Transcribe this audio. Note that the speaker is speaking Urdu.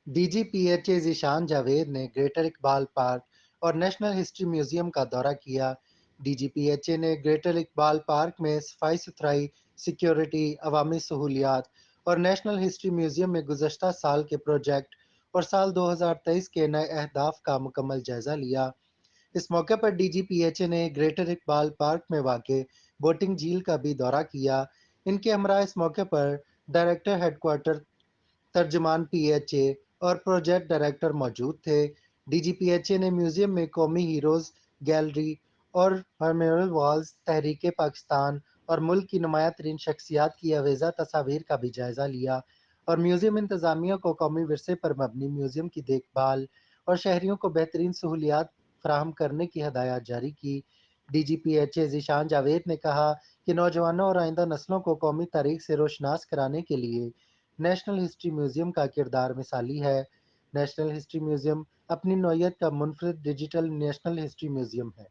D G P H A Zeeshan Javed نے گریٹر اقبال پارک اور نیشنل ہسٹری میوزیم کا دورہ کیا۔ ڈی جی پی ایچ اے نے گریٹر اقبال پارک میں صفائی ستھرائی، سیکیورٹی، عوامی سہولیات اور نیشنل ہسٹری میوزیم میں گزشتہ سال کے پروجیکٹ اور سال 2023 کے نئے اہداف کا مکمل جائزہ لیا۔ اس موقع پر ڈی جی پی ایچ اے نے گریٹر اقبال پارک میں واقع بوٹنگ جھیل کا بھی دورہ کیا۔ ان کے ہمراہ اس موقع پر ڈائریکٹر ہیڈ کوارٹر، ترجمان پی ایچ اے اور پروجیکٹ ڈائریکٹر موجود تھے۔ ڈی جی پی ایچ اے نے میوزیم میں قومی ہیروز گیلری اور میموریل والز، تحریک پاکستان اور ملک کی نمایاں ترین شخصیات کی آویزہ تصاویر کا بھی جائزہ لیا اور میوزیم انتظامیہ کو قومی ورثے پر مبنی میوزیم کی دیکھ بھال اور شہریوں کو بہترین سہولیات فراہم کرنے کی ہدایات جاری کی۔ D G P H A Zeeshan Javed نے کہا کہ نوجوانوں اور آئندہ نسلوں کو قومی تاریخ سے روشناس کرانے کے لیے نیشنل ہسٹری میوزیم کا کردار مثالی ہے۔ نیشنل ہسٹری میوزیم اپنی نوعیت کا منفرد ڈیجیٹل نیشنل ہسٹری میوزیم ہے۔